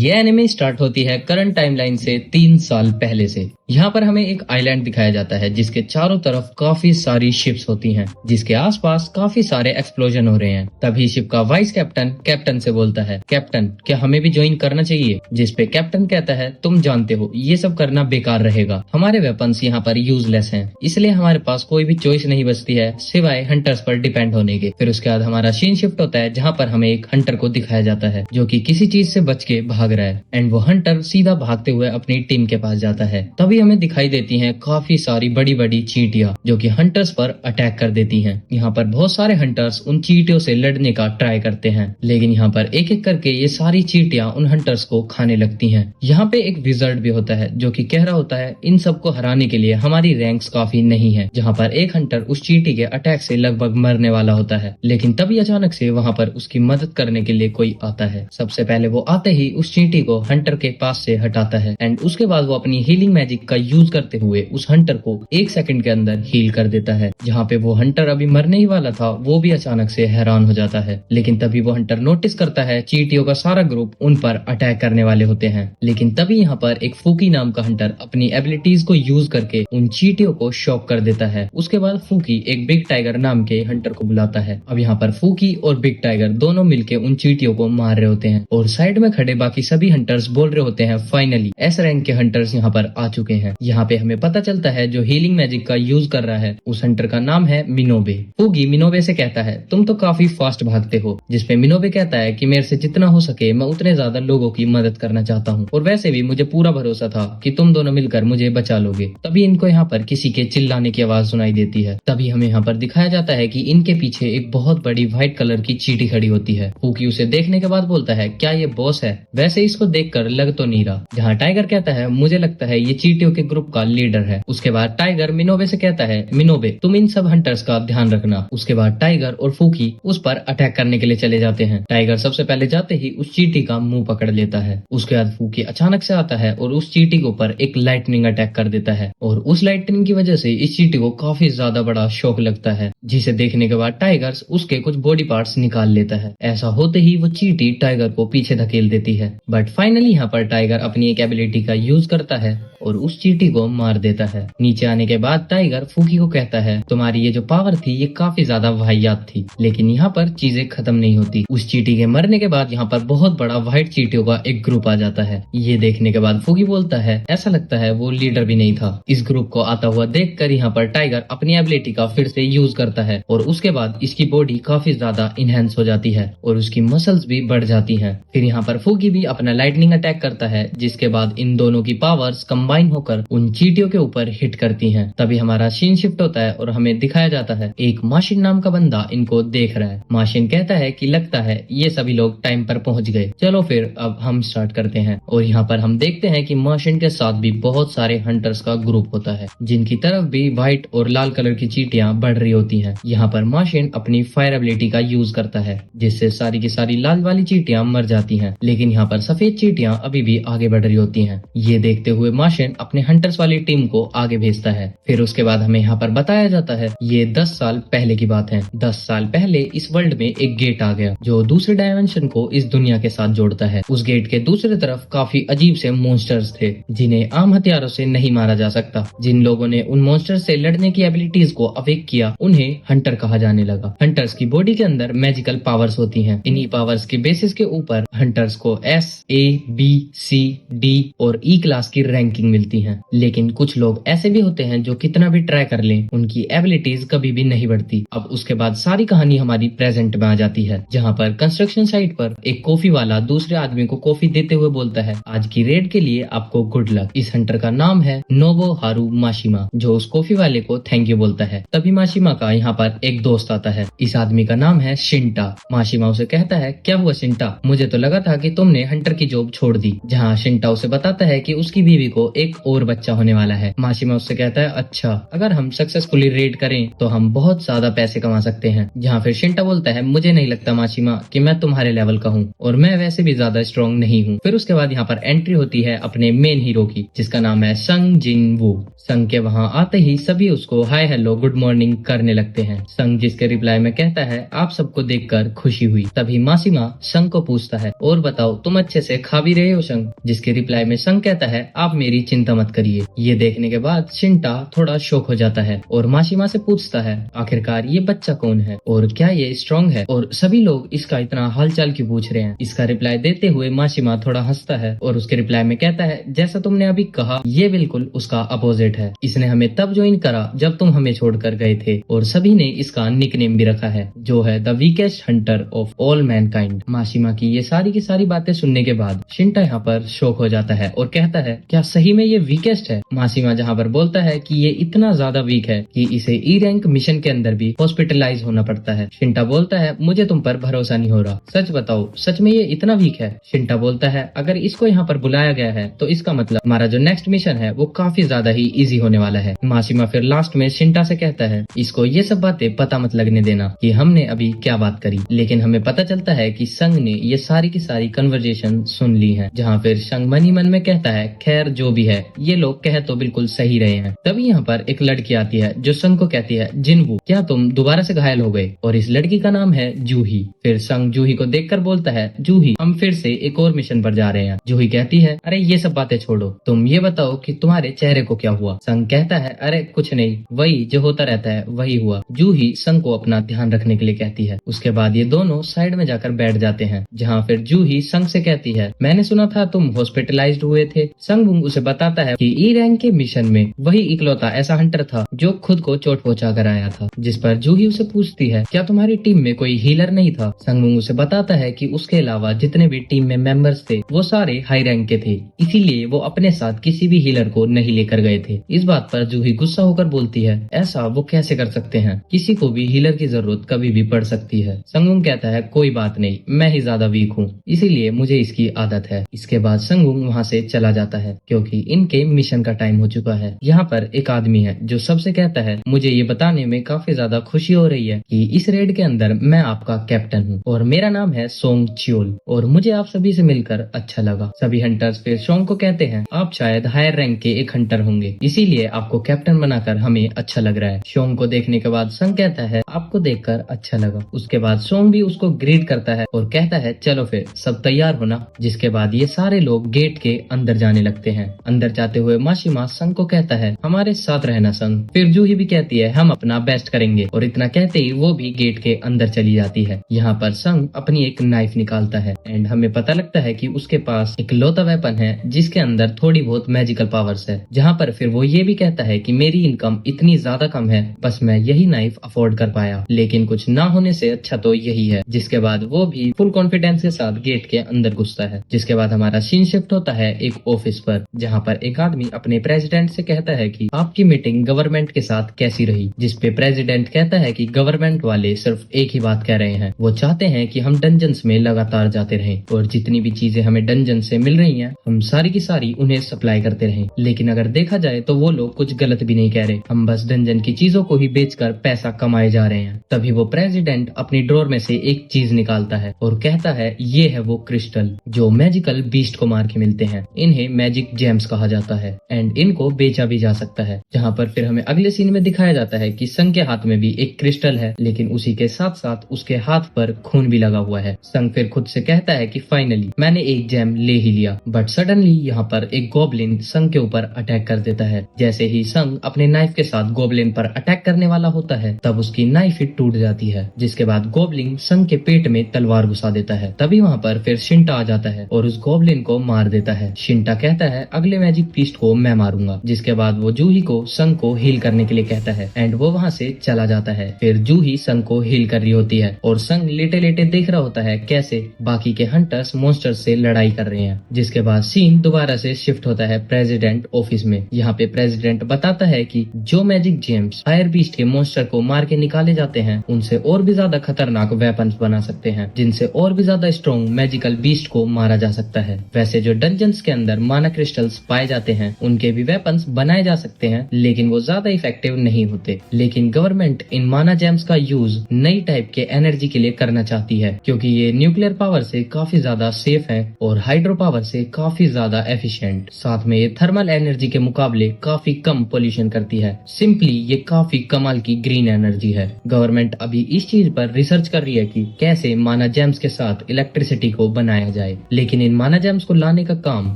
ये anime start होती है करंट टाइमलाइन से 3 साल पहले से। यहाँ पर हमें एक आइलैंड दिखाया जाता है जिसके चारों तरफ काफी सारी शिप्स होती हैं, जिसके आसपास काफी सारे एक्सप्लोजन हो रहे हैं। तभी शिप का वाइस कैप्टन कैप्टन से बोलता है, कैप्टन क्या हमें भी ज्वाइन करना चाहिए? जिस पे कैप्टन कहता है, तुम जानते हो ये सब करना बेकार रहेगा, हमारे वेपन्स यहाँ पर यूजलेस हैं, इसलिए हमारे पास कोई भी चॉइस नहीं बचती है सिवाय हंटर्स पर डिपेंड होने के। फिर उसके बाद हमारा सीन शिफ्ट होता है जहाँ पर हमें एक हंटर को दिखाया जाता है जो कि किसी चीज से बच के भाग रहा है, एंड वो हंटर सीधा भागते हुए अपनी टीम के पास जाता है। तभी हमें दिखाई देती हैं काफी सारी बड़ी बड़ी चींटियां जो कि हंटर्स पर अटैक कर देती हैं। यहाँ पर बहुत सारे हंटर्स उन चींटियों से लड़ने का ट्राई करते हैं, लेकिन यहाँ पर एक एक करके ये सारी चींटियां उन हंटर्स को खाने लगती हैं। यहाँ पे एक विजर्ड भी होता है जो कि कह रहा होता है, इन सबको हराने के लिए हमारी रैंक्स काफी नहीं है। जहाँ पर एक हंटर उस चींटी के अटैक से लगभग मरने वाला होता है, लेकिन तभी अचानक से वहाँ पर उसकी मदद करने के लिए कोई आता है। सबसे पहले वो आते ही उस चींटी को हंटर के पास से हटाता है, एंड उसके बाद वो अपनी हीलिंग मैजिक का यूज करते हुए उस हंटर को 1 सेकंड के अंदर हील कर देता है। जहाँ पे वो हंटर अभी मरने ही वाला था वो भी अचानक से हैरान हो जाता है, लेकिन तभी वो हंटर नोटिस करता है चींटियों का सारा ग्रुप उन पर अटैक करने वाले होते हैं। लेकिन तभी यहाँ पर एक फूकी नाम का हंटर अपनी एबिलिटीज को यूज करके उन चींटियों को शॉक कर देता है। उसके बाद फूकी एक बिग टाइगर नाम के हंटर को बुलाता है। अब यहाँ पर फूकी और बिग टाइगर दोनों मिलके उन चींटियों को मार रहे होते हैं, और साइड में खड़े बाकी सभी हंटर्स बोल रहे होते हैं, फाइनली एस रैंक के हंटर्स यहाँ पर आ चुके हैं। यहाँ पे हमें पता चलता है जो हीलिंग मैजिक का यूज कर रहा है उस हंटर का नाम है मिनोबे। फूगी मिनोबे से कहता है, तुम तो काफी फास्ट भागते हो। जिसपे मिनोबे कहता है कि मेरे से जितना हो सके मैं उतने ज्यादा लोगों की मदद करना चाहता हूँ, और वैसे भी मुझे पूरा भरोसा था कि तुम दोनों मिलकर मुझे बचा लोगे। तभी इनको यहाँ पर किसी के चिल्लाने की आवाज सुनाई देती है। तभी हमें यहाँ पर दिखाया जाता है कि इनके पीछे एक बहुत बड़ी व्हाइट कलर की चींटी खड़ी होती है। फूकी उसे देखने के बाद बोलता है, क्या ये बॉस है? वैसे इसको देखकर लग तो नहीं रहा। जहाँ टाइगर कहता है, मुझे लगता है ये चींटियों के ग्रुप का लीडर है। उसके बाद टाइगर मिनोबे से कहता है, मिनोबे तुम इन सब हंटर्स का ध्यान रखना। उसके बाद टाइगर और फूकी उस पर अटैक करने के लिए चले जाते हैं। टाइगर सबसे पहले जाते ही उस चींटी का मुंह पकड़ लेता है। उसके बाद फूकी अचानक से आता है और उस चींटी के ऊपर एक लाइटनिंग अटैक कर देता है, और उस लाइटनिंग की वजह से इस चींटी को काफी ज्यादा बड़ा शॉक लगता है, जिसे देखने के बाद टाइगर उसके कुछ बॉडी पार्ट्स निकाल लेता है। ऐसा होते ही वो चींटी टाइगर को पीछे धकेल देती है, बट फाइनली यहाँ पर टाइगर अपनी एक एबिलिटी का यूज करता है और उस चींटी को मार देता है। नीचे आने के बाद टाइगर फूकी को कहता है, तुम्हारी ये जो पावर थी ये काफी ज्यादा वाहियात थी, लेकिन यहाँ पर चीजें खत्म नहीं होती। उस चींटी के मरने के बाद यहाँ पर बहुत बड़ा व्हाइट चींटियों का एक ग्रुप आ जाता है। ये देखने के बाद फूकी बोलता है, ऐसा लगता है वो लीडर भी नहीं था। इस ग्रुप को आता हुआ देखकर यहाँ पर टाइगर अपनी एबिलिटी का फिर से यूज करता है, और उसके बाद इसकी बॉडी काफी ज्यादा इनहेंस हो जाती है और उसकी मसल्स भी बढ़ जाती है। फिर यहाँ पर फूकी भी अपना लाइटनिंग अटैक करता है, जिसके बाद इन दोनों की पावर्स कंबाइन होकर उन चींटियों के ऊपर हिट करती हैं। तभी हमारा सीन शिफ्ट होता है और हमें दिखाया जाता है एक माशिन नाम का बंदा इनको देख रहा है। माशिन कहता है कि लगता है ये सभी लोग टाइम पर पहुंच गए, चलो फिर अब हम स्टार्ट करते हैं। और यहाँ पर हम देखते हैं कि माशिन के साथ भी बहुत सारे हंटर्स का ग्रुप होता है, जिनकी तरफ भी व्हाइट और लाल कलर की चींटियां बढ़ रही होती हैं। यहाँ पर माशिन अपनी फायर एबिलिटी का यूज करता है, जिससे सारी की सारी लाल वाली चींटियां मर जाती हैं, लेकिन यहाँ पर सफेद चींटियां अभी भी आगे बढ़ रही होती हैं। ये देखते हुए माशिन अपने हंटर्स वाली टीम को आगे भेजता है। फिर उसके बाद हमें यहाँ पर बताया जाता है ये 10 साल पहले की बात है। 10 साल पहले इस वर्ल्ड में एक गेट आ गया जो दूसरे डायमेंशन को इस दुनिया के साथ जोड़ता है। उस गेट के दूसरी तरफ काफी अजीब से मॉन्स्टर्स थे, जिन्हें आम हथियारों से नहीं मारा जा सकता। जिन लोगों ने उन मॉन्स्टर्स से लड़ने की एबिलिटीज को अवेक किया उन्हें हंटर कहा जाने लगा। हंटर्स की बॉडी के अंदर मैजिकल पावर्स होती हैं। इन्हीं पावर्स के बेसिस के ऊपर हंटर्स को S, A, B, C, D और E क्लास की रैंकिंग मिलती है। लेकिन कुछ लोग ऐसे भी होते हैं जो कितना भी ट्राई कर लें उनकी एबिलिटीज कभी भी नहीं बढ़ती। अब उसके बाद सारी कहानी हमारी प्रेजेंट में आ जाती है, जहाँ पर कंस्ट्रक्शन साइट पर एक कॉफी वाला दूसरे आदमी को कॉफी देते हुए बोलता है, आज की रेड के लिए आपको गुड लक। इस हंटर का नाम है नोबो हारू माशिमा, जो उस कॉफी वाले को थैंक यू बोलता है। तभी माशिमा का यहाँ पर एक दोस्त आता है। इस आदमी का नाम है शिंटा। माशिमा उसे कहता है, क्या हुआ शिंटा? मुझे तो लगा था कि तुमने हंटर की जॉब छोड़ दी। जहाँ शिंटा उसे बताता है कि उसकी बीवी को एक और बच्चा होने वाला है। माशिमा उससे कहता है अच्छा, अगर हम सक्सेसफुली रेड करें तो हम बहुत ज्यादा पैसे कमा सकते हैं। जहाँ फिर शिंटा बोलता है मुझे नहीं लगता माशिमा कि मैं तुम्हारे लेवल का हूँ और मैं वैसे भी ज्यादा स्ट्रॉन्ग नहीं हूँ। फिर उसके बाद यहाँ पर एंट्री होती है अपने मेन हीरो की, जिसका नाम है संग जिन वू। संग के वहाँ आते ही सभी उसको हाय हेलो गुड मॉर्निंग करने लगते हैं। संग जिसके रिप्लाई में कहता है आप सबको देखकर खुशी हुई। तभी माशिमा संग को पूछता है और बताओ तुम अच्छे से खा भी रहे हो संग? जिसके रिप्लाई में संग कहता है आप मेरी चिंता मत करिए। ये देखने के बाद शिंटा थोड़ा शॉक हो जाता है और माशिमा से पूछता है आखिरकार ये बच्चा कौन है और क्या ये स्ट्रॉन्ग है और सभी लोग इसका इतना हालचाल क्यों पूछ रहे हैं? इसका रिप्लाई देते हुए माशिमा थोड़ा हंसता है और उसके रिप्लाई में कहता है जैसा तुमने अभी कहा ये बिल्कुल उसका अपोजिट है। इसने हमें तब ज्वाइन करा जब तुम हमें छोड़कर गए थे और सभी ने इसका निकनेम भी रखा है जो है the weakest hunter of all mankind. Mashima की ये सारी की सारी बातें सुनने के बाद शिंटा यहाँ पर शॉक हो जाता है और कहता है क्या सही में ये वीकेस्ट है? माशिमा जहाँ पर बोलता है कि ये इतना ज्यादा वीक है कि इसे ई रैंक मिशन के अंदर भी हॉस्पिटलाइज होना पड़ता है। शिंटा बोलता है मुझे तुम पर भरोसा नहीं हो रहा, सच बताओ सच में ये इतना वीक है? शिंटा बोलता है अगर इसको यहाँ पर बुलाया गया है तो इसका मतलब हमारा जो नेक्स्ट मिशन है वो काफी ज्यादा ही इजी होने वाला है। माशिमा फिर लास्ट में शिंटा से कहता है इसको ये सब बातें पता मत लगने देना कि हमने अभी क्या बात करी। लेकिन हमें पता चलता है कि संग ने ये सारी की सारी कन्वर्जेशन सुन ली है। जहाँ फिर संग मन ही मन में कहता है खैर जो भी है ये लोग कह तो बिल्कुल सही रहे हैं। तभी यहाँ पर एक लड़की आती है जो संग को कहती है जिनवू क्या तुम दोबारा से घायल हो गए? और इस लड़की का नाम है जूही। फिर संग जूही को देखकर बोलता है जूही हम फिर से एक और मिशन पर जा रहे हैं। जूही कहती है अरे ये सब बातें छोड़ो, तुम ये बताओ कि तुम्हारे चेहरे को क्या हुआ? संग कहता है अरे कुछ नहीं, वही जो होता रहता है वही हुआ। जूही संग को अपना ध्यान रखने के लिए कहती है। उसके बाद ये दोनों साइड में जाकर बैठ जाते हैं। जहाँ फिर जूही संग से कहती है मैंने सुना था तुम हॉस्पिटलाइज्ड हुए थे। संग उसे बताता है कि ई रैंक के मिशन में वही इकलौता ऐसा हंटर था जो खुद को चोट पहुंचा कर आया था। जिस पर जूही उसे पूछती है क्या तुम्हारी टीम में कोई हीलर नहीं था? संगमुंग उसे बताता है कि उसके अलावा जितने भी टीम में मेंबर्स थे वो सारे हाई रैंक के थे, इसीलिए वो अपने साथ किसी भी हीलर को नहीं लेकर गए थे। इस बात पर जूही गुस्सा होकर बोलती है ऐसा वो कैसे कर सकते हैं, किसी को भी हीलर की जरूरत कभी भी पड़ सकती है। संगमुंग कहता है कोई बात नहीं, मैं ही ज्यादा वीक हूँ इसीलिए मुझे इसकी आदत है। इसके बाद संगमुंग वहाँ से चला जाता है क्योंकि इनके मिशन का टाइम हो चुका है। यहाँ पर एक आदमी है जो सबसे कहता है मुझे ये बताने में काफी ज्यादा खुशी हो रही है कि इस रेड के अंदर मैं आपका कैप्टन हूँ और मेरा नाम है सोंग चियोल और मुझे आप सभी से मिलकर अच्छा लगा। सभी हंटर्स फिर सोंग को कहते हैं आप शायद हायर रैंक के एक हंटर होंगे इसीलिए आपको कैप्टन बनाकर हमें अच्छा लग रहा है। सोंग को देखने के बाद संग कहता है आपको देखकर अच्छा लगा। उसके बाद सोंग भी उसको ग्रीट करता है और कहता है चलो फिर सब तैयार होना। जिसके बाद ये सारे लोग गेट के अंदर जाने लगते हैं। अंदर जाते हुए माशिमा संग को कहता है हमारे साथ रहना संग। फिर जूही भी कहती है हम अपना बेस्ट करेंगे और इतना कहते ही वो भी गेट के अंदर चली जाती है। यहाँ पर संग अपनी एक नाइफ निकालता है एंड हमें पता लगता है कि उसके पास एक लौता वेपन है जिसके अंदर थोड़ी बहुत मैजिकल पावर्स है। जहाँ पर फिर वो ये भी कहता है कि मेरी इनकम इतनी ज्यादा कम है बस मैं यही नाइफ अफोर्ड कर पाया, लेकिन कुछ ना होने से अच्छा तो यही है। जिसके बाद वो भी फुल कॉन्फिडेंस के साथ गेट के अंदर घुसता है। जिसके बाद हमारा सीन शिफ्ट होता है एक ऑफिस पर, जहाँ पर एक आदमी अपने प्रेसिडेंट से कहता है कि आपकी मीटिंग गवर्नमेंट के साथ कैसी रही? जिसपे प्रेसिडेंट कहता है कि गवर्नमेंट वाले सिर्फ एक ही बात कह रहे हैं, वो चाहते हैं कि हम डंजन्स में लगातार जाते रहें और जितनी भी चीजें हमें डंजन से मिल रही हैं हम सारी की सारी उन्हें सप्लाई करते रहें। लेकिन अगर देखा जाए तो वो लोग कुछ गलत भी नहीं कह रहे, हम बस डंजन की चीजों को ही बेचकर पैसा कमाए जा रहे हैं। तभी वो प्रेसिडेंट अपनी ड्रॉर में से एक चीज निकालता है और कहता है ये है वो क्रिस्टल जो मैजिकल बीस्ट को मार के मिलते हैं। इन्हें मैजिक जेम्स कहा जाता है एंड इनको बेचा भी जा सकता है। जहाँ पर फिर हमें अगले सीन में दिखाया जाता है कि संग के हाथ में भी एक क्रिस्टल है, लेकिन उसी के साथ साथ उसके हाथ पर खून भी लगा हुआ है। संग फिर खुद से कहता है कि फाइनली मैंने एक जेम ले ही लिया। बट सडनली यहाँ पर एक गोब्लिन संग के ऊपर अटैक कर देता है। जैसे ही संग अपने नाइफ के साथ गोब्लिन पर अटैक करने वाला होता है तब उसकी नाइफ ही टूट जाती है। जिसके बाद गोब्लिन संग के पेट में तलवार घुसा देता है। तभी वहाँ पर फिर शिंटा आ जाता है और उस गोब्लिन को मार देता है। शिंटा कहता है अगले मैजिक बीस्ट को मैं मारूंगा। जिसके बाद वो जूही को संग को हील करने के लिए कहता है एंड वो वहाँ से चला जाता है। फिर जूही संग को हील कर रही होती है और संग लेटे लेटे देख रहा होता है कैसे बाकी के हंटर्स मॉन्स्टर से लड़ाई कर रहे हैं। जिसके बाद सीन दोबारा से शिफ्ट होता है प्रेसिडेंट ऑफिस में। यहाँ पे प्रेसिडेंट बताता है कि जो मैजिक जेम्स फायर बीस्ट के मॉन्स्टर को मार के निकाले जाते हैं उनसे और भी ज्यादा खतरनाक वेपन्स बना सकते हैं जिनसे और भी ज्यादा स्ट्रॉन्ग मैजिकल बीस्ट को मारा जा सकता है। वैसे जो डंजन्स के अंदर माना क्रिस्टल्स पाए जाते जाते हैं उनके भी वेपन्स बनाए जा सकते हैं, लेकिन वो ज्यादा इफेक्टिव नहीं होते। लेकिन गवर्नमेंट इन माना जेम्स का यूज नई टाइप के एनर्जी के लिए करना चाहती है, क्योंकि ये न्यूक्लियर पावर से काफी ज्यादा सेफ है और हाइड्रो पावर से काफी ज्यादा एफिशिएंट। साथ में ये थर्मल एनर्जी के मुकाबले काफी कम पोल्यूशन करती है। सिंपली ये काफी कमाल की ग्रीन एनर्जी है। गवर्नमेंट अभी इस चीज पर रिसर्च कर रही है कि कैसे माना जेम्स के साथ इलेक्ट्रिसिटी को बनाया जाए, लेकिन इन माना जेम्स को लाने का काम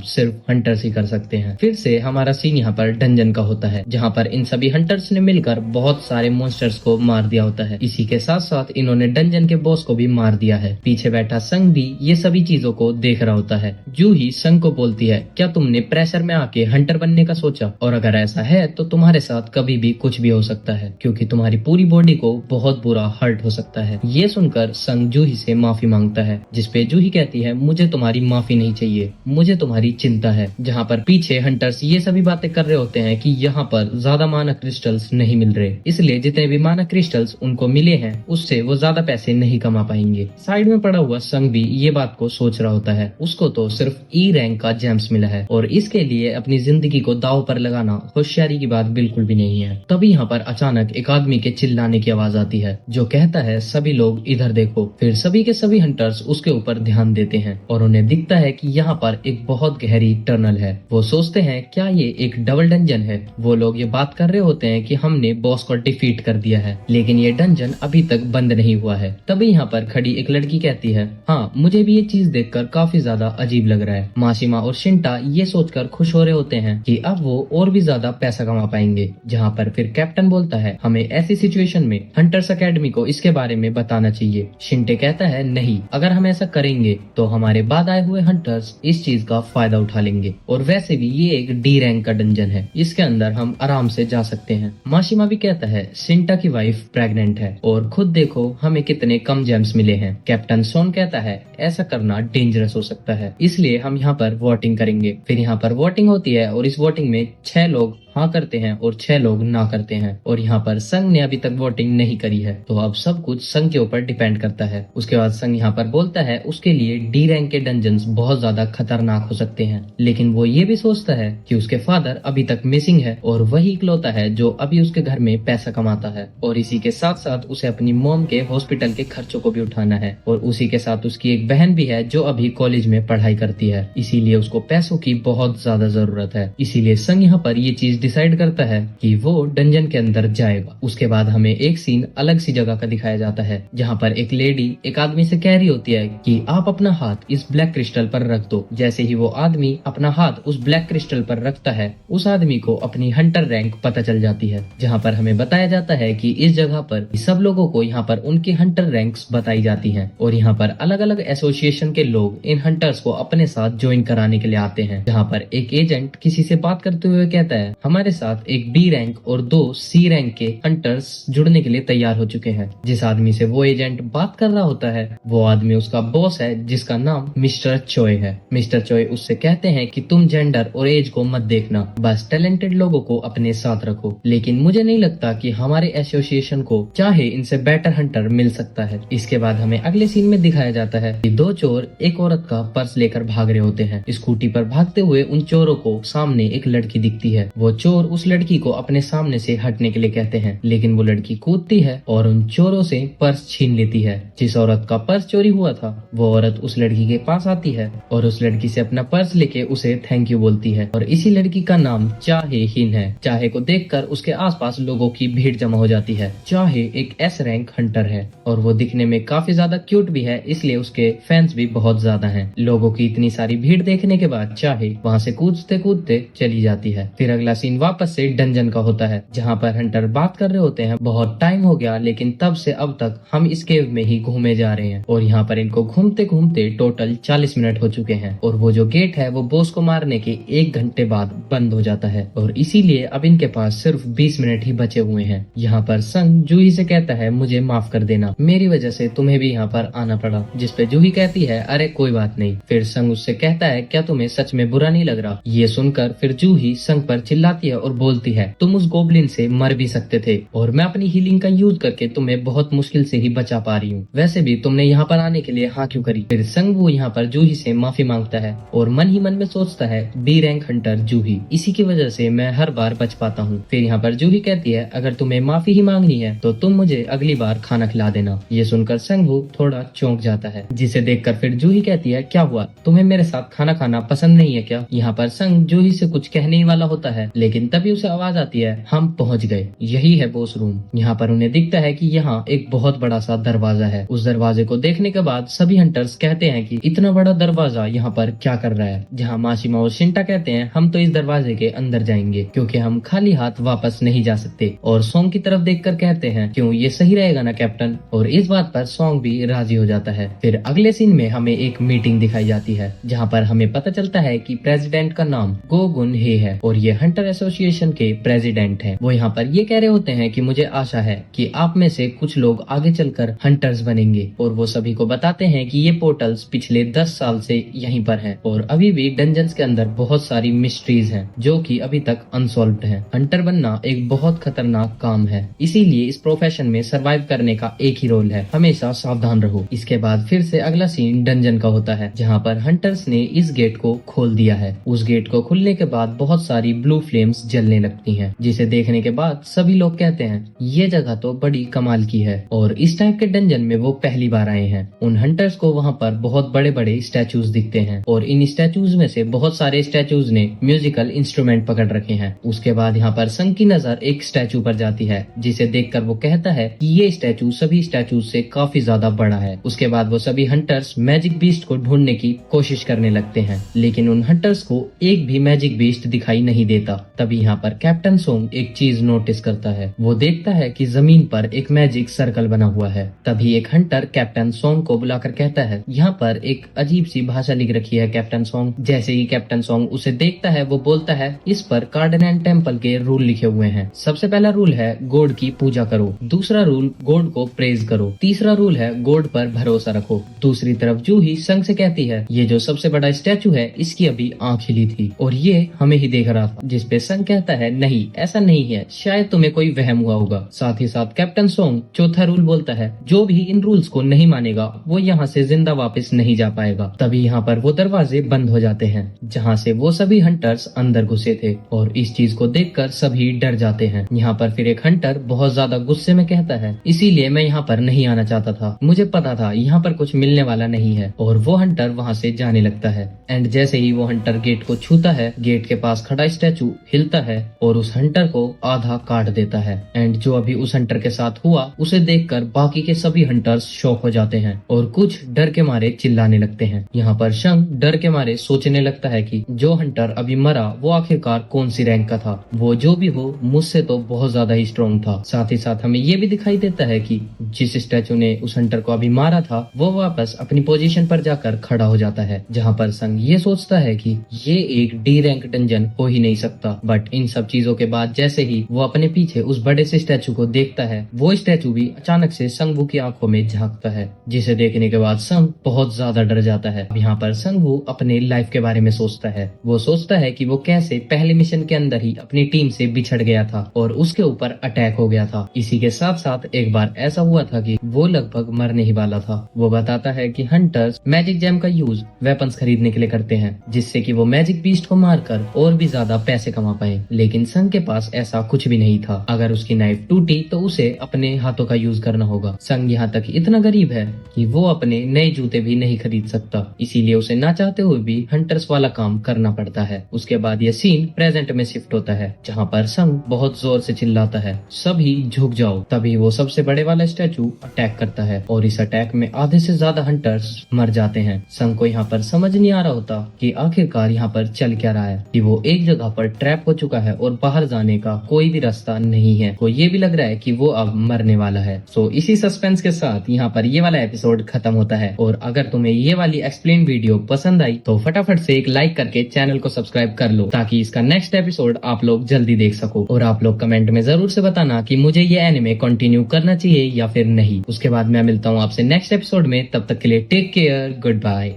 सिर्फ हंटर्स ही कर सकते हैं। फिर से हमारा सीन यहाँ पर डंजन का होता है, जहाँ पर इन सभी हंटर्स ने मिलकर बहुत सारे मॉन्स्टर्स को मार दिया होता है। इसी के साथ साथ इन्होंने डंजन के बॉस को भी मार दिया है। पीछे बैठा संग भी ये सभी चीजों को देख रहा होता है। जूही संग को बोलती है, क्या तुमने प्रेशर में आके हंटर बनने का सोचा? और अगर ऐसा है तो तुम्हारे साथ कभी भी कुछ भी हो सकता है, क्योंकि तुम्हारी पूरी बॉडी को बहुत बुरा हर्ट हो सकता है। ये सुनकर संग जूही से माफी मांगता है, जिसपे जूही कहती है, मुझे तुम्हारी माफी नहीं चाहिए, मुझे तुम्हारी चिंता है। जहाँ पर पीछे हंटर्स ये सभी बातें कर रहे होते हैं कि यहाँ पर ज्यादा माना क्रिस्टल्स नहीं मिल रहे, इसलिए जितने भी माना क्रिस्टल्स उनको मिले हैं उससे वो ज्यादा पैसे नहीं कमा पाएंगे। साइड में पड़ा हुआ संग भी ये बात को सोच रहा होता है। उसको तो सिर्फ ई रैंक का जेम्स मिला है और इसके लिए अपनी जिंदगी को दाव पर लगाना होशियारी की बात बिल्कुल भी नहीं है। तभी यहाँ पर अचानक एक आदमी के चिल्लाने की आवाज आती है, जो कहता है, सभी लोग इधर देखो। फिर सभी के सभी हंटर्स उसके ऊपर ध्यान देते हैं और उन्हें दिखता है कि यहाँ पर एक बहुत गहरी टनल है। वो सोचते हैं, क्या ये एक डबल डंजन है? वो लोग ये बात कर रहे होते हैं कि हमने बॉस को डिफीट कर दिया है, लेकिन ये डंजन अभी तक बंद नहीं हुआ है। तभी यहाँ पर खड़ी एक लड़की कहती है, हाँ मुझे भी ये चीज देखकर काफी ज्यादा अजीब लग रहा है। माशिमा और शिंटा ये सोचकर खुश हो रहे होते हैं कि अब वो और भी ज्यादा पैसा कमा पाएंगे। जहाँ पर फिर कैप्टन बोलता है, हमें ऐसी सिचुएशन में हंटर्स अकेडमी को इसके बारे में बताना चाहिए। शिंटे कहता है, नहीं, अगर हम ऐसा करेंगे तो हमारे बाद आए हुए हंटर्स इस चीज का फायदा उठा लेंगे, और वैसे भी ये एक डी रैंक का डंजन है, इसके अंदर हम आराम से जा सकते हैं। माशिमा भी कहता है, शिंटा की वाइफ प्रेग्नेंट है और खुद देखो हमें कितने कम जेम्स मिले हैं। कैप्टन सोन कहता है, ऐसा करना डेंजरस हो सकता है, इसलिए हम यहाँ पर वोटिंग करेंगे। फिर यहाँ पर वोटिंग होती है और इस वोटिंग में 6 लोग हाँ करते हैं और 6 लोग ना करते हैं। और यहाँ पर संघ ने अभी तक वोटिंग नहीं करी है, तो अब सब कुछ संघ के ऊपर डिपेंड करता है। उसके बाद संघ यहाँ पर बोलता है, उसके लिए डी रैंक के डंजन्स बहुत ज्यादा खतरनाक हो सकते हैं, लेकिन वो ये भी सोचता है कि उसके फादर अभी तक मिसिंग है और वही इकलौता है जो अभी उसके घर में पैसा कमाता है, और इसी के साथ साथ उसे अपनी मॉम के हॉस्पिटल के खर्चों को भी उठाना है। और उसी के साथ उसकी एक बहन भी है जो अभी कॉलेज में पढ़ाई करती है, इसीलिए उसको पैसों की बहुत ज्यादा जरूरत है। इसीलिए संघ यहाँ पर ये चीज डिसाइड करता है कि वो डंजन के अंदर जाएगा। उसके बाद हमें एक सीन अलग सी जगह का दिखाया जाता है, जहाँ पर एक लेडी एक आदमी से कह रही होती है कि आप अपना हाथ इस ब्लैक क्रिस्टल पर रख दो। जैसे ही वो आदमी अपना हाथ उस ब्लैक क्रिस्टल पर रखता है, उस आदमी को अपनी हंटर रैंक पता चल जाती है, जहाँ पर हमें बताया जाता है कि इस जगह पर सब लोगों को यहाँ पर उनकी हंटर रैंक्स बताई जाती हैं, और यहाँ पर अलग अलग एसोसिएशन के लोग इन हंटर्स को अपने साथ ज्वाइन कराने के लिए आते हैं। जहाँ पर एक एजेंट किसी से बात करते हुए कहता है, हमारे साथ एक बी रैंक और 2 सी रैंक के हंटर्स जुड़ने के लिए तैयार हो चुके हैं। जिस आदमी से वो एजेंट बात कर रहा होता है, वो आदमी उसका बॉस है, जिसका नाम मिस्टर चोय है। मिस्टर चोय उससे कहते हैं कि तुम जेंडर और एज को मत देखना, बस टैलेंटेड लोगों को अपने साथ रखो। लेकिन मुझे नहीं लगता कि हमारे एसोसिएशन को चाहे इनसे बेटर हंटर मिल सकता है। इसके बाद हमें अगले सीन में दिखाया जाता है कि 2 चोर एक औरत का पर्स लेकर भाग रहे होते हैं। स्कूटी पर भागते हुए उन चोरों को सामने एक लड़की दिखती है। वो चोर उस लड़की को अपने सामने से हटने के लिए कहते हैं, लेकिन वो लड़की कूदती है और उन चोरों से पर्स छीन लेती है। जिस औरत का पर्स चोरी हुआ था, वो औरत उस लड़की के पास आती है और उस लड़की से अपना पर्स लेके उसे थैंक यू बोलती है। और इसी लड़की का नाम चाहे हिन है। चाहे को देखकर उसके आसपास लोगों की भीड़ जमा हो जाती है। चाहे एक एस रैंक हंटर है और वो दिखने में काफी ज्यादा क्यूट भी है, इसलिए उसके फैंस भी बहुत ज्यादा हैं। लोगों की इतनी सारी भीड़ देखने के बाद चाहे वहाँ से कूदते कूदते चली जाती है। फिर अगला सीन वापस से डंजन का होता है, जहाँ पर हंटर बात कर रहे होते हैं, बहुत टाइम हो गया लेकिन तब से अब तक हम इस केव में ही घूमे जा रहे हैं, और यहाँ पर इनको घूमते घूमते टोटल 40 मिनट हो चुके हैं। और वो जो गेट है वो बॉस को मारने के 1 घंटे बाद बंद हो जाता है, और इसीलिए अब इनके पास सिर्फ 20 मिनट ही बचे हुए हैं। यहाँ पर संग जूही से कहता है, मुझे माफ कर देना, मेरी वजह से तुम्हें भी यहाँ पर आना पड़ा। जिसपे जूही कहती है, अरे कोई बात नहीं। फिर संग उससे कहता है, क्या तुम्हें सच में बुरा नहीं लग रहा? ये सुनकर फिर जूही संग पर चिल्लाते आती है और बोलती है तुम उस गोबलिन से मर भी सकते थे और मैं अपनी हीलिंग का यूज करके तुम्हें बहुत मुश्किल से ही बचा पा रही हूँ। वैसे भी तुमने यहाँ पर आने के लिए हाँ क्यों करी। फिर संगवू यहाँ पर जूही से माफी मांगता है और मन ही मन में सोचता है बी रैंक हंटर जूही, इसी की वजह से मैं हर बार बच पाता हूँ। फिर यहाँ पर जूही कहती है अगर तुम्हें माफी ही मांगनी है तो तुम मुझे अगली बार खाना खिला देना। ये सुनकर संगवू थोड़ा चौंक जाता है, जिसे देखकर फिर जूही कहती है क्या हुआ, तुम्हें मेरे साथ खाना खाना पसंद नहीं है क्या। यहाँ पर संग जूही से कुछ कहने ही वाला होता है, लेकिन तभी उसे आवाज आती है हम पहुँच गए, यही है बॉस रूम। यहाँ पर उन्हें दिखता है कि यहाँ एक बहुत बड़ा सा दरवाजा है। उस दरवाजे को देखने के बाद सभी हंटर्स कहते हैं कि इतना बड़ा दरवाजा यहाँ पर क्या कर रहा है। जहाँ माशिमा और शिंटा कहते हैं हम तो इस दरवाजे के अंदर जाएंगे क्योंकि हम खाली हाथ वापस नहीं जा सकते, और सॉन्ग की तरफ देखकर कहते हैं क्यों ये सही रहेगा ना कैप्टन, और इस बात पर सॉन्ग भी राजी हो जाता है। फिर अगले सीन में हमें एक मीटिंग दिखाई जाती है जहाँ पर हमें पता चलता है कि प्रेसिडेंट का नाम गो गुन हे है और ये हंटर एसोसिएशन के प्रेसिडेंट हैं। वो यहाँ पर ये कह रहे होते हैं कि मुझे आशा है कि आप में से कुछ लोग आगे चलकर हंटर्स बनेंगे, और वो सभी को बताते हैं कि ये पोर्टल्स पिछले 10 साल से यहीं पर हैं और अभी भी डंजन्स के अंदर बहुत सारी मिस्ट्रीज हैं जो कि अभी तक अनसॉल्व्ड हैं। हंटर बनना एक बहुत खतरनाक काम है, इसीलिए इस प्रोफेशन में सरवाइव करने का एक ही रोल है, हमेशा सावधान रहो। इसके बाद फिर से अगला सीन डंजन का होता है जहाँ पर हंटर्स ने इस गेट को खोल दिया है। उस गेट को खुलने के बाद बहुत सारी ब्लू फ्लेम्स जलने लगती हैं, जिसे देखने के बाद सभी लोग कहते हैं ये जगह तो बड़ी कमाल की है, और इस टाइप के डंजन में वो पहली बार आए हैं। उन हंटर्स को वहाँ पर बहुत बड़े बड़े स्टैचूज दिखते हैं और इन स्टैचूज में से बहुत सारे स्टैचूज ने म्यूजिकल इंस्ट्रूमेंट पकड़ रखे हैं। उसके बाद यहाँ पर संग की नजर एक स्टैचू पर जाती है, जिसे देखकर वो कहता है कि ये स्टैचू सभी स्टैचू से काफी ज्यादा बड़ा है। उसके बाद वो सभी हंटर्स मैजिक बीस्ट को ढूंढने की कोशिश करने लगते हैं, लेकिन उन हंटर्स को एक भी मैजिक बीस्ट दिखाई नहीं देता। तभी यहाँ पर कैप्टन सोंग एक चीज नोटिस करता है, वो देखता है कि जमीन पर एक मैजिक सर्कल बना हुआ है। तभी एक हंटर कैप्टन सोंग को बुलाकर कहता है यहाँ पर एक अजीब सी भाषा लिख रखी है कैप्टन सोंग। जैसे ही कैप्टन सोंग उसे देखता है वो बोलता है इस पर कार्डनैन टेम्पल के रूल लिखे हुए हैं। सबसे पहला रूल है गॉड की पूजा करो, दूसरा रूल गॉड को प्रेज करो, तीसरा रूल है गॉड पर भरोसा रखो। दूसरी तरफ जूही संग से कहती है ये जो सबसे बड़ा स्टैचू है इसकी अभी आंख हिली थी और ये हमें ही देख रहा था, जिसपे संग कहता है नहीं ऐसा नहीं है, शायद तुम्हें कोई वहम हुआ होगा। साथ ही साथ कैप्टन सोंग चौथा रूल बोलता है जो भी इन रूल्स को नहीं मानेगा वो यहाँ से जिंदा वापस नहीं जा पाएगा। तभी यहाँ पर वो दरवाजे बंद हो जाते हैं जहाँ से वो सभी हंटर्स अंदर घुसे थे, और इस चीज को देखकर सभी डर जाते हैं। यहाँ पर फिर एक हंटर बहुत ज्यादा गुस्से में कहता है इसीलिए मैं यहाँ पर नहीं आना चाहता था, मुझे पता था यहाँ पर कुछ मिलने वाला नहीं है, और वो हंटर वहाँ से जाने लगता है। एंड जैसे ही वो हंटर गेट को छूता है गेट के पास खड़ा स्टैचू हिलता है और उस हंटर को आधा काट देता है। एंड जो अभी उस हंटर के साथ हुआ उसे देखकर बाकी के सभी हंटर्स शॉक हो जाते हैं और कुछ डर के मारे चिल्लाने लगते हैं। यहाँ पर शंग डर के मारे सोचने लगता है कि जो हंटर अभी मरा वो आखिरकार कौन सी रैंक का था, वो जो भी हो मुझसे तो बहुत ज्यादा ही स्ट्रॉन्ग था। साथ ही साथ हमें ये भी दिखाई देता है कि जिस स्टैचू ने उस हंटर को अभी मारा था वो वापस अपनी पोजीशन पर जाकर खड़ा हो जाता है, जहाँ पर संग ये सोचता है कि ये एक डी रैंक डंजन हो ही नहीं सकता। बट इन सब चीजों के बाद जैसे ही वो अपने पीछे उस बड़े से स्टैचू को देखता है वो स्टैचू भी अचानक से संगवू की आंखों में झांकता है, जिसे देखने के बाद संग बहुत ज्यादा डर जाता है। यहाँ पर संगवू अपने लाइफ के बारे में सोचता है, वो सोचता है कि वो कैसे पहले मिशन के अंदर ही अपनी टीम से बिछड़ गया था और उसके ऊपर अटैक हो गया था। इसी के साथ साथ एक बार ऐसा हुआ था कि वो लगभग मरने ही वाला था। वो बताता है कि हंटर्स मैजिक जेम का यूज वेपन्स खरीदने के लिए करते हैं जिससे कि वो मैजिक बीस्ट को मारकर और भी ज्यादा पैसे कमा पाए, लेकिन संग के पास ऐसा कुछ भी नहीं था। अगर उसकी नाइफ टूटी तो उसे अपने हाथों का यूज करना होगा। संग यहाँ तक इतना गरीब है कि वो अपने नए जूते भी नहीं खरीद सकता, इसीलिए उसे ना चाहते हुए भी हंटर्स वाला काम करना पड़ता है। उसके बाद ये सीन प्रेजेंट में शिफ्ट होता है जहाँ पर संग बहुत जोर से चिल्लाता है सभी झुक जाओ। तभी वो सबसे बड़े वाला स्टैचू अटैक करता है और इस अटैक में आधे से ज्यादा हंटर्स मर जाते हैं। संग को यहाँ पर समझ नहीं आ रहा होता कि आखिरकार यहाँ पर चल क्या रहा है, कि वो एक जगह पर ट्रैप हो चुका है और बाहर जाने का कोई भी रास्ता नहीं है। तो ये भी लग रहा है कि वो अब मरने वाला है। सो इसी सस्पेंस के साथ यहाँ पर ये वाला एपिसोड खत्म होता है, और अगर तुम्हें ये वाली एक्सप्लेन वीडियो पसंद आई तो फटाफट से एक लाइक करके चैनल को सब्सक्राइब कर लो ताकि इसका नेक्स्ट एपिसोड आप लोग जल्दी देख सको। और आप लोग कमेंट में जरूर से बताना कि मुझे ये एनिमे कंटिन्यू करना चाहिए या फिर नहीं। उसके बाद मैं मिलता हूँ आपसे नेक्स्ट एपिसोड में, तब तक के लिए टेक केयर, गुड बाय।